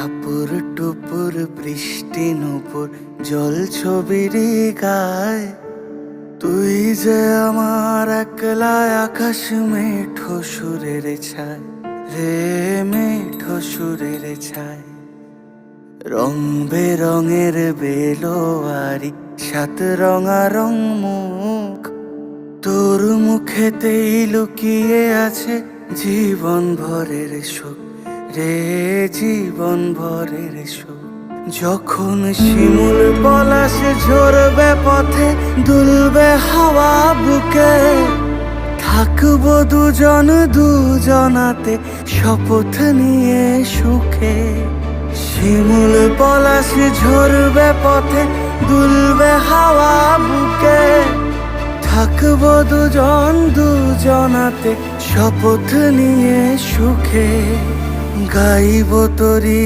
টাপুর টুপুর বৃষ্টি নুপুর জল ছবির গায়, তুই যে আমার একলা আকাশ মেঠো সুরের ছায় রে, মেঠো সুরের ছায়। রং বেরঙের বেলোয়ারি সাত রঙারং মুখ, তোর মুখেতেই লুকিয়ে আছে জীবন ভরের সুখ রে, জীবন ভরের সুখ। যখন শিমুল পলাশ ঝরবে পথে, দুলবে হাওয়া বুকে, থাকবো দুজন দুজনাতে শপথ নিয়ে সুখে। শিমুল পলাশ ঝরবে পথে, দুলবে হাওয়া বুকে, থাকবো দুজন দুজনাতে শপথ নিয়ে সুখে। গাইব তোরি